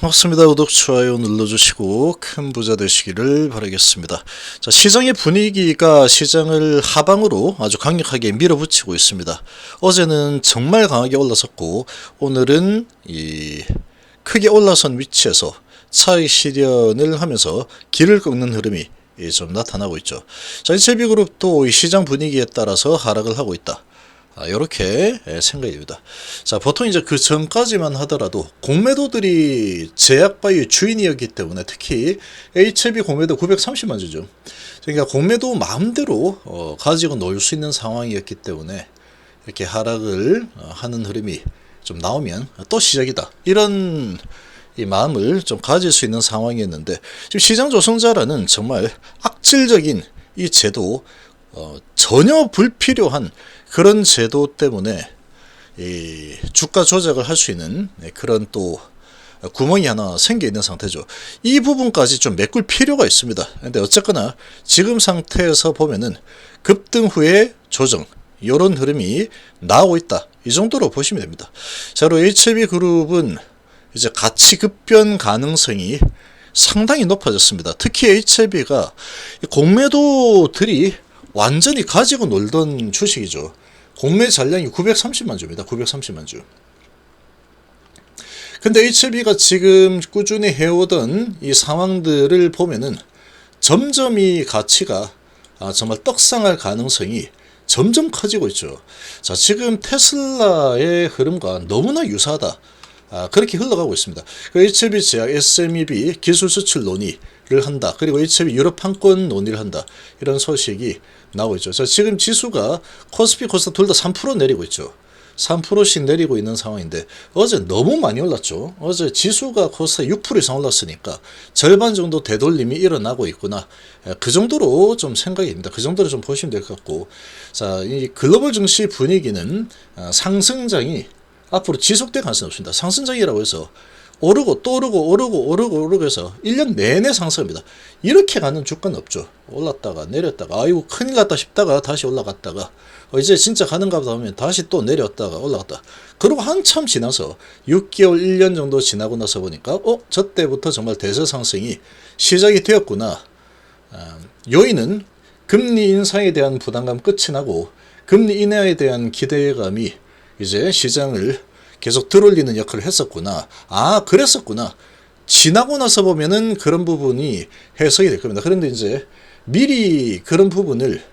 반갑습니다. 구독, 좋아요 눌러주시고 큰 부자 되시기를 바라겠습니다. 자, 시장의 분위기가 시장을 하방으로 아주 강력하게 밀어붙이고 있습니다. 어제는 정말 강하게 올라섰고 오늘은 크게 올라선 위치에서 차익 실현을 하면서 길을 꺾는 흐름이 좀 나타나고 있죠. 자, HLB그룹도 이 시장 분위기에 따라서 하락을 하고 있다. 이렇게 생각이 됩니다. 자, 보통 이제 그 전까지만 하더라도 공매도들이 제약바이오의 주인이었기 때문에 특히 HLB 공매도 930만 주죠. 그러니까 공매도 마음대로 가지고 놀 수 있는 상황이었기 때문에 이렇게 하락을 하는 흐름이 좀 나오면 또 시작이다. 이런 이 마음을 좀 가질 수 있는 상황이었는데 지금 시장 조성자라는 정말 악질적인 이 제도 전혀 불필요한 그런 제도 때문에 이 주가 조작을 할 수 있는 그런 또 구멍이 하나 생겨 있는 상태죠. 이 부분까지 좀 메꿀 필요가 있습니다. 근데 어쨌거나 지금 상태에서 보면은 급등 후에 조정 이런 흐름이 나오고 있다. 이 정도로 보시면 됩니다. 자, 그리고 HLB 그룹은 이제 가치 급변 가능성이 상당히 높아졌습니다. 특히 HLB가 공매도들이 완전히 가지고 놀던 주식이죠. 공매 잔량이 930만 주입니다. 930만 주. 근데 HLB가 지금 꾸준히 해오던 이 상황들을 보면은 점점 이 가치가 정말 떡상할 가능성이 점점 커지고 있죠. 자, 지금 테슬라의 흐름과 너무나 유사하다. 그렇게 흘러가고 있습니다. HLB 제약 SMEB 기술 수출 논의를 한다. 그리고 HLB 유럽 판권 논의를 한다. 이런 소식이 나오고 있죠. 자, 지금 지수가 코스피 코스닥 둘 다 3% 내리고 있죠. 3%씩 내리고 있는 상황인데 어제 너무 많이 올랐죠. 어제 지수가 코스닥 6% 이상 올랐으니까 절반 정도 되돌림이 일어나고 있구나. 그 정도로 좀 생각이 됩니다. 그 정도로 좀 보시면 될 것 같고, 자, 이 글로벌 증시 분위기는 상승장이 앞으로 지속될 가능성이 없습니다. 상승장이라고 해서 오르고 또 오르고 오르고 해서 1년 내내 상승합니다. 이렇게 가는 주가는 없죠. 올랐다가 내렸다가 아이고 큰일 났다 싶다가 다시 올라갔다가 이제 진짜 가는가 보다 하면 다시 또 내렸다가 올라갔다. 그리고 한참 지나서 6개월 1년 정도 지나고 나서 보니까 저 때부터 정말 대세 상승이 시작이 되었구나. 요인은 금리 인상에 대한 부담감 끝이 나고 금리 인하에 대한 기대감이 이제 시장을 계속 들어올리는 역할을 했었구나. 그랬었구나. 지나고 나서 보면은 그런 부분이 해석이 될 겁니다. 그런데 이제 미리 그런 부분을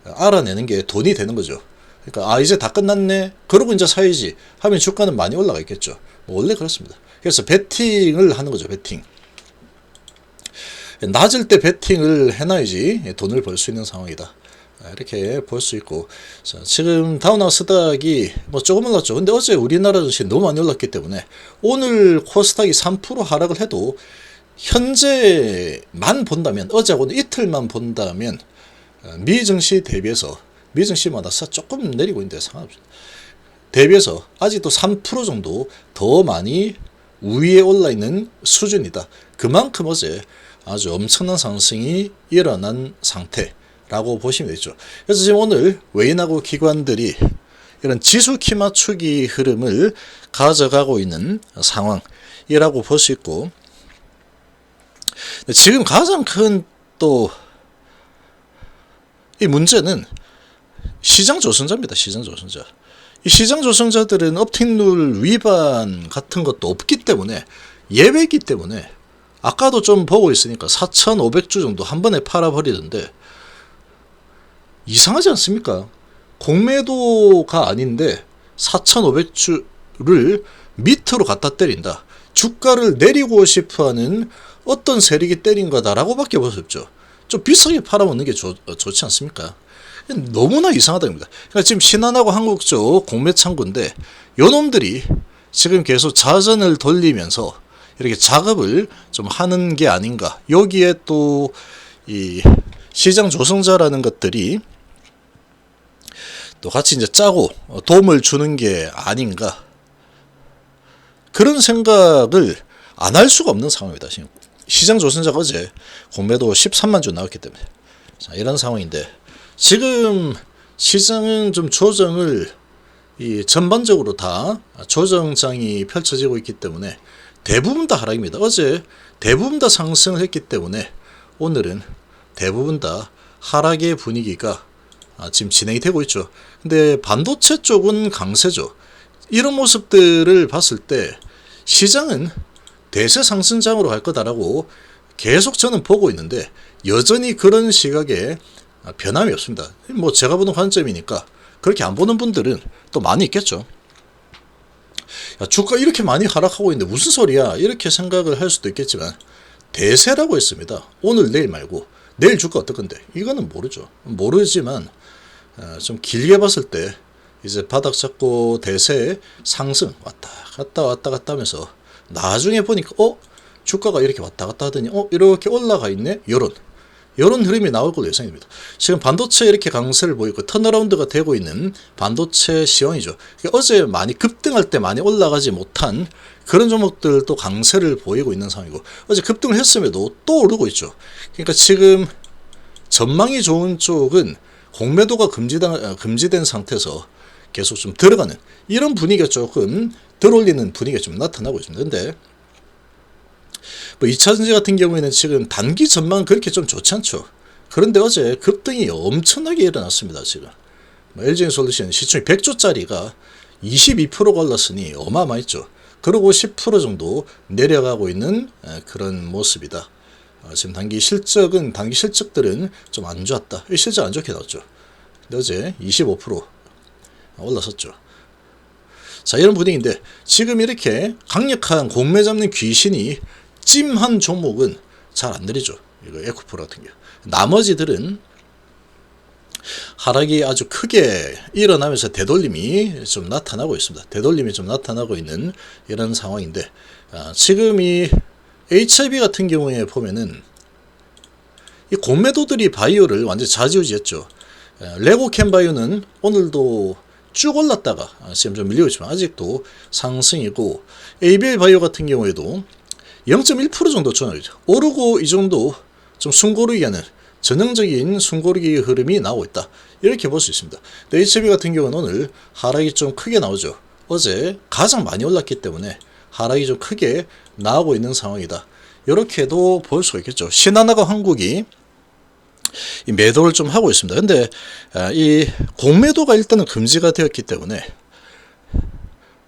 알아내는 게 돈이 되는 거죠. 그러니까 이제 다 끝났네. 그러고 이제 사야지 하면 주가는 많이 올라가 있겠죠. 원래 그렇습니다. 그래서 베팅을 하는 거죠. 베팅. 낮을 때 베팅을 해놔야지 돈을 벌 수 있는 상황이다. 이렇게 볼 수 있고, 자, 지금 다우나스닥이 조금 올랐죠. 근데 어제 우리나라 증시 너무 많이 올랐기 때문에 오늘 코스닥이 3% 하락을 해도 현재만 본다면, 어제하고는 이틀만 본다면 미 증시 대비해서 미 증시마다 조금 내리고 있는데 상관없습니다. 대비해서 아직도 3% 정도 더 많이 위에 올라 있는 수준이다. 그만큼 어제 아주 엄청난 상승이 일어난 상태 라고 보시면 되죠. 그래서 지금 오늘 외인하고 기관들이 이런 지수 키 맞추기 흐름을 가져가고 있는 상황이라고 볼 수 있고, 지금 가장 큰 또 이 문제는 시장 조성자입니다. 시장 조성자. 이 시장 조성자들은 업틱룰 위반 같은 것도 없기 때문에, 예외이기 때문에 아까도 좀 보고 있으니까 4,500주 정도 한 번에 팔아버리던데 이상하지 않습니까? 공매도가 아닌데 4,500주를 밑으로 갖다 때린다. 주가를 내리고 싶어하는 어떤 세력이 때린 거다라고 밖에 볼 수 없죠. 좀 비싸게 팔아먹는 게 좋지 않습니까? 너무나 이상하다입니다. 그러니까 지금 신한하고 한국적 공매 창구인데 요놈들이 지금 계속 자전을 돌리면서 이렇게 작업을 좀 하는 게 아닌가. 여기에 또 이 시장 조성자라는 것들이 또 같이 이제 짜고 도움을 주는 게 아닌가. 그런 생각을 안 할 수가 없는 상황입니다. 지금 시장 조성자가 어제 공매도 13만 주 나왔기 때문에. 자, 이런 상황인데 지금 시장은 좀 조정을 전반적으로 다 조정장이 펼쳐지고 있기 때문에 대부분 다 하락입니다. 어제 대부분 다 상승을 했기 때문에 오늘은 대부분 다 하락의 분위기가 지금 진행이 되고 있죠. 근데 반도체 쪽은 강세죠. 이런 모습들을 봤을 때 시장은 대세 상승장으로 갈 거다라고 계속 저는 보고 있는데 여전히 그런 시각에 변함이 없습니다. 뭐 제가 보는 관점이니까 그렇게 안 보는 분들은 또 많이 있겠죠. 야, 주가 이렇게 많이 하락하고 있는데 무슨 소리야 이렇게 생각을 할 수도 있겠지만 대세라고 했습니다. 오늘 내일 말고 내일 주가 어떨 건데 이거는 모르죠. 모르지만 좀 길게 봤을 때 이제 바닥 잡고 대세 상승 왔다 갔다 하면서 나중에 보니까 주가가 이렇게 왔다 갔다 하더니 이렇게 올라가 있네. 요런 흐름이 나올 걸로 예상입니다. 지금 반도체 이렇게 강세를 보이고 턴어라운드가 되고 있는 반도체 시황이죠. 그러니까 어제 많이 급등할 때 많이 올라가지 못한 그런 종목들도 강세를 보이고 있는 상황이고 어제 급등을 했음에도 또 오르고 있죠. 그러니까 지금 전망이 좋은 쪽은 공매도가 금지된 상태에서 계속 좀 들어가는 이런 분위기가 조금 들어올리는 분위기가 좀 나타나고 있습니다. 근데 뭐 2차전지 같은 경우에는 지금 단기 전망은 그렇게 좀 좋지 않죠. 그런데 어제 급등이 엄청나게 일어났습니다. 지금 LG엔솔루션 시총이 100조짜리가 22%가 올랐으니 어마어마했죠. 그리고 10% 정도 내려가고 있는 그런 모습이다. 지금 단기 실적들은 좀 안 좋았다. 실적 안 좋게 나왔죠. 근데 어제 25% 올랐었죠. 자, 이런 분위기인데 지금 이렇게 강력한 공매 잡는 귀신이 찜한 종목은 잘 안 내리죠. 이거 에코프로 같은 경우. 나머지들은 하락이 아주 크게 일어나면서 되돌림이 좀 나타나고 있습니다. 되돌림이 좀 나타나고 있는 이런 상황인데 지금 이 HIV 같은 경우에 보면은 이 공매도들이 바이오를 완전 좌지우지했죠. 레고캠바이오는 오늘도 쭉 올랐다가 지금 좀 밀리고 있지만 아직도 상승이고 ABL 바이오 같은 경우에도 0.1% 정도 오르고 이 정도 좀 숨고르기 하는 전형적인 숨고르기 흐름이 나오고 있다. 이렇게 볼 수 있습니다. HB 같은 경우는 오늘 하락이 좀 크게 나오죠. 어제 가장 많이 올랐기 때문에 하락이 좀 크게 나오고 있는 상황이다. 이렇게도 볼 수가 있겠죠. 신한화가 한국이 이 매도를 좀 하고 있습니다. 근데 이 공매도가 일단은 금지가 되었기 때문에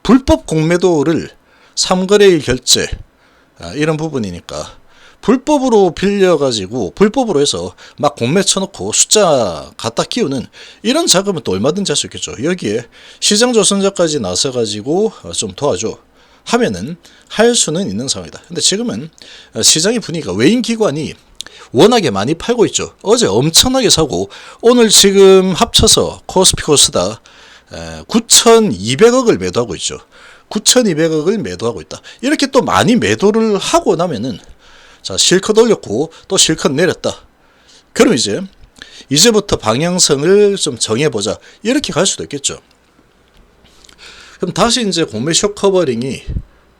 불법 공매도를 3거래일 결제 이런 부분이니까 불법으로 빌려가지고 불법으로 해서 막 공매 쳐놓고 숫자 갖다 끼우는 이런 자금은 또 얼마든지 할 수 있겠죠. 여기에 시장조선자까지 나서가지고 좀 도와줘 하면은 할 수는 있는 상황이다. 근데 지금은 시장의 분위기가 외인기관이 워낙에 많이 팔고 있죠. 어제 엄청나게 사고 오늘 지금 합쳐서 코스피 코스닥 9,200억을 매도하고 있죠. 9,200억을 매도하고 있다. 이렇게 또 많이 매도를 하고 나면은 자, 실컷 올렸고 또 실컷 내렸다. 그럼 이제부터 방향성을 좀 정해보자. 이렇게 갈 수도 있겠죠. 그럼 다시 공매 숏커버링이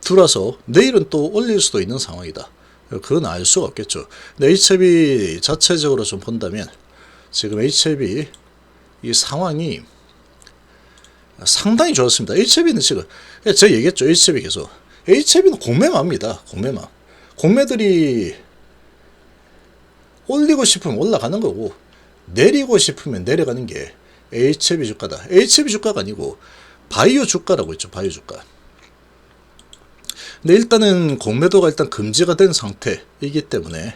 들어와서 내일은 또 올릴 수도 있는 상황이다. 그건 알 수가 없겠죠. 근데 HB 자체적으로 좀 본다면 지금 HB 이 상황이 상당히 좋았습니다. HB는 지금 제가 얘기했죠. HB 계속 HB는 공매마입니다. 공매들이 올리고 싶으면 올라가는 거고 내리고 싶으면 내려가는 게 HB 주가다. HB 주가가 아니고 바이오 주가라고 있죠. 바이오 주가. 근데 일단은 공매도가 일단 금지가 된 상태이기 때문에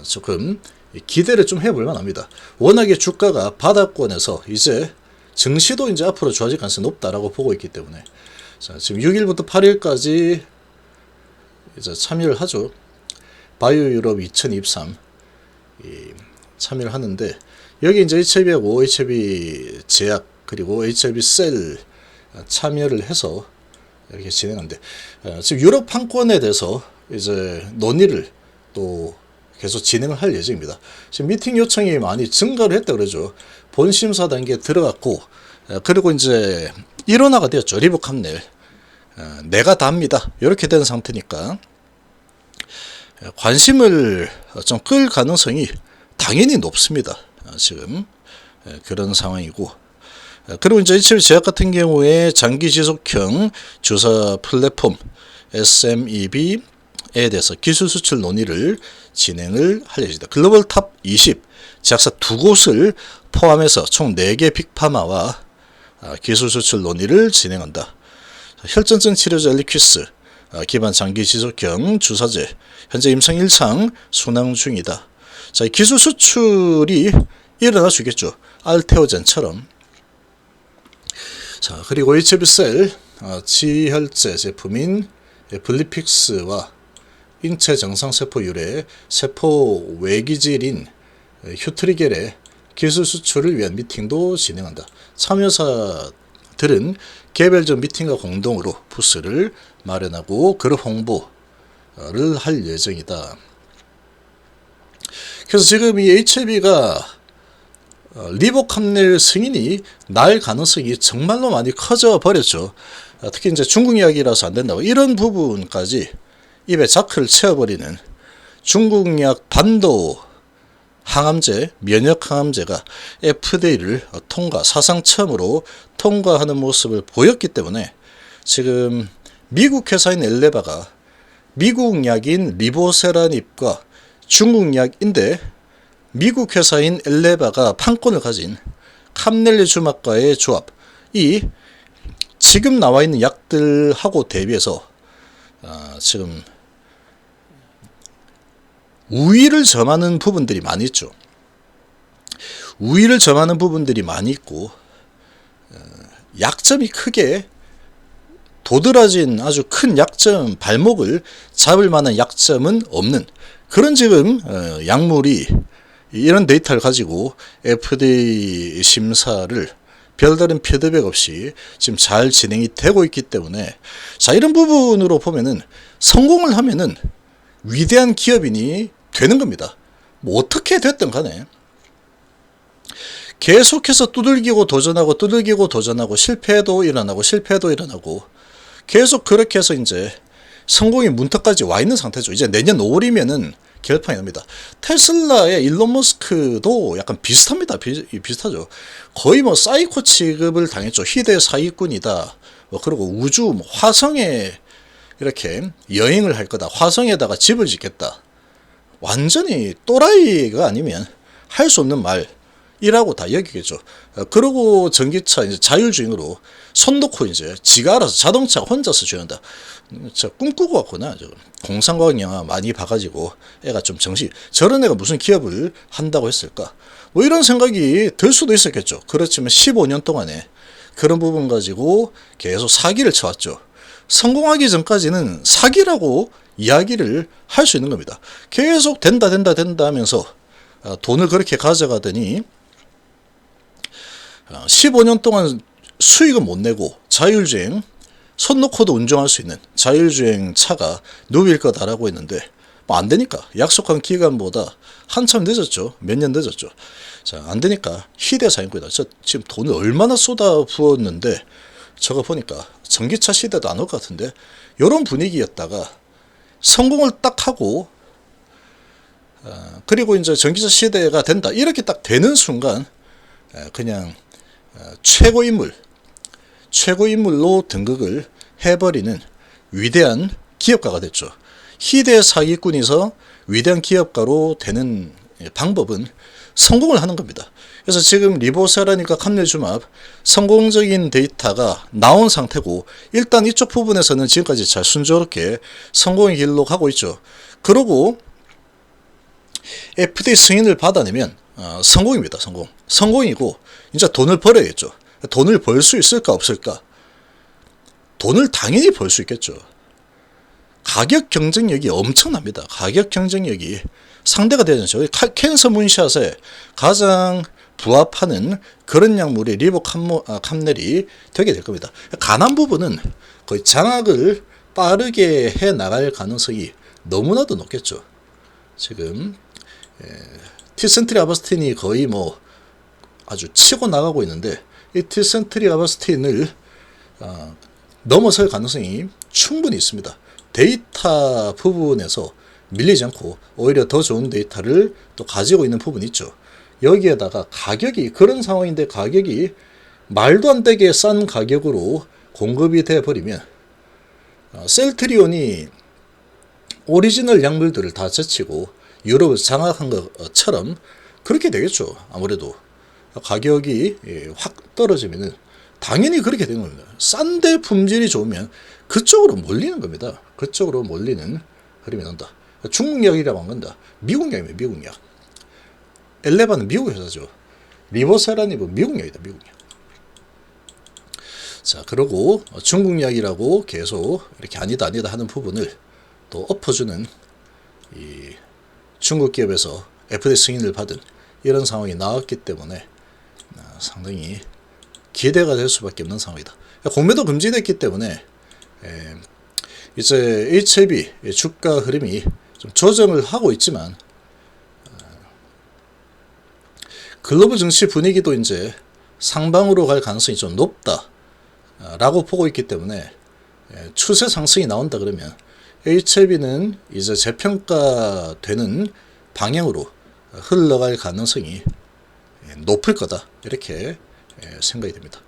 조금 기대를 좀 해볼 만합니다. 워낙에 주가가 바닥권에서 이제 증시도 앞으로 좋아질 가능성이 높다라고 보고 있기 때문에 지금 6일부터 8일까지 참여를 하죠. 바이오 유럽 2023 참여를 하는데 여기 HB하고 HB 제약 그리고 HB 셀 참여를 해서 이렇게 진행하는데 지금 유럽 판권에 대해서 논의를 또 계속 진행을 할 예정입니다. 지금 미팅 요청이 많이 증가를 했다 그러죠. 본심사 단계에 들어갔고 그리고 일원화가 되었죠. 리브캄넬 내가 다 합니다. 이렇게 된 상태니까 관심을 좀 끌 가능성이 당연히 높습니다. 지금 그런 상황이고 그리고 이제 HLB 제약 같은 경우에 장기 지속형 주사 플랫폼 SMEB에 대해서 기술 수출 논의를 진행을 할 예정이다. 글로벌 탑 20 제약사 2곳을 포함해서 총 4개 빅파마와 기술 수출 논의를 진행한다. 혈전증 치료제 엘리퀴스 기반 장기 지속형 주사제 현재 임상 1상 순항 중이다. 자, 기술 수출이 일어날 수 있겠죠. 알테오젠처럼. 자, 그리고 HB셀 지혈제 제품인 블리픽스와 인체 정상세포 유래 세포 외기질인 휴트리겔의 기술 수출을 위한 미팅도 진행한다. 참여사들은 개별적 미팅과 공동으로 부스를 마련하고 그룹 홍보를 할 예정이다. 그래서 지금 이 HLB가 리보캄넬 승인이 날 가능성이 정말로 많이 커져 버렸죠. 특히 이제 중국 이야기라서 안 된다고 이런 부분까지 입에 자크를 채워버리는 중국약 반도 항암제, 면역 항암제가 FDA를 사상 처음으로 통과하는 모습을 보였기 때문에 지금 미국 회사인 엘레바가 미국 약인 리보세라닙과 중국 약인데 미국 회사인 엘레바가 판권을 가진 캄넬리주막과의 조합이 지금 나와 있는 약들하고 대비해서 지금 우위를 점하는 부분들이 많이 있죠. 우위를 점하는 부분들이 많이 있고 약점이 크게 도드라진 아주 큰 약점, 발목을 잡을 만한 약점은 없는 그런 지금 약물이 이런 데이터를 가지고 FDA 심사를 별다른 피드백 없이 지금 잘 진행이 되고 있기 때문에 자, 이런 부분으로 보면은 성공을 하면은 위대한 기업인이 되는 겁니다. 뭐 어떻게 됐든 간에 계속해서 두들기고 도전하고 실패도 일어나고 계속 그렇게 해서 이제 성공의 문턱까지 와 있는 상태죠. 이제 내년 5월이면은 결판이 납니다. 테슬라의 일론 머스크도 약간 비슷합니다. 비슷하죠. 거의 뭐 사이코 취급을 당했죠. 희대 사기꾼이다. 뭐 그리고 우주 화성에 이렇게 여행을 할 거다. 화성에다가 집을 짓겠다. 완전히 또라이가 아니면 할 수 없는 말이라고 다 여기겠죠. 그러고 전기차 이제 자율주행으로 손 놓고 이제 지가 알아서 자동차 혼자서 주행한다. 진짜 꿈꾸고 왔구나. 공상과학 영화 많이 봐가지고 애가 좀 저런 애가 무슨 기업을 한다고 했을까? 뭐 이런 생각이 들 수도 있었겠죠. 그렇지만 15년 동안에 그런 부분 가지고 계속 사기를 쳐왔죠. 성공하기 전까지는 사기라고 이야기를 할 수 있는 겁니다. 계속 된다 하면서 돈을 그렇게 가져가더니 15년 동안 수익은 못 내고 자율주행 손 놓고도 운전할 수 있는 자율주행 차가 누빌 거다라고 했는데 뭐 안 되니까 약속한 기간보다 한참 늦었죠. 몇 년 늦었죠. 자, 안 되니까 희대 사기꾼이다. 저 지금 돈을 얼마나 쏟아 부었는데 저거 보니까 전기차 시대도 안 올 것 같은데 이런 분위기였다가 성공을 딱 하고 그리고 이제 전기차 시대가 된다 이렇게 딱 되는 순간 그냥 최고 인물로 등극을 해버리는 위대한 기업가가 됐죠. 희대 사기꾼에서 위대한 기업가로 되는 방법은 성공을 하는 겁니다. 그래서 지금 리보세라니까 캄넬주맙 성공적인 데이터가 나온 상태고 일단 이쪽 부분에서는 지금까지 잘 순조롭게 성공의 길로 가고 있죠. 그러고 FDA 승인을 받아내면 성공입니다. 성공이고 이제 돈을 벌어야겠죠. 돈을 벌 수 있을까 없을까? 돈을 당연히 벌 수 있겠죠. 가격 경쟁력이 엄청납니다. 가격 경쟁력이 상대가 되지 않죠. 캔서 문샷에 가장 부합하는 그런 약물이 리보캄넬이 되게 될 겁니다. 간암 부분은 거의 장악을 빠르게 해 나갈 가능성이 너무나도 높겠죠. 지금 티센트리 아바스틴이 거의 뭐 아주 치고 나가고 있는데 이 티센트리 아바스틴을 넘어설 가능성이 충분히 있습니다. 데이터 부분에서 밀리지 않고 오히려 더 좋은 데이터를 또 가지고 있는 부분이 있죠. 여기에다가 가격이 그런 상황인데 가격이 말도 안 되게 싼 가격으로 공급이 돼 버리면 셀트리온이 오리지널 약물들을 다 제치고 유럽을 장악한 것처럼 그렇게 되겠죠. 아무래도 가격이 확 떨어지면은 당연히 그렇게 되는 겁니다. 싼데 품질이 좋으면 그쪽으로 몰리는 겁니다. 그쪽으로 몰리는 흐름이 난다. 중국 약이라고 한 건다. 미국 약이에요. 미국 약. 엘레바는 미국 회사죠. 리버세라닙은 미국 약이다. 미국 약. 자, 그리고 중국 약이라고 계속 이렇게 아니다 하는 부분을 또 엎어주는 이 중국 기업에서 FDA 승인을 받은 이런 상황이 나왔기 때문에 상당히 기대가 될 수밖에 없는 상황이다. 공매도 금지됐기 때문에 이제 HLB 주가 흐름이 좀 조정을 하고 있지만 글로벌 증시 분위기도 이제 상방으로 갈 가능성이 좀 높다라고 보고 있기 때문에 추세 상승이 나온다 그러면 HLB는 이제 재평가되는 방향으로 흘러갈 가능성이 높을 거다 이렇게 생각이 됩니다.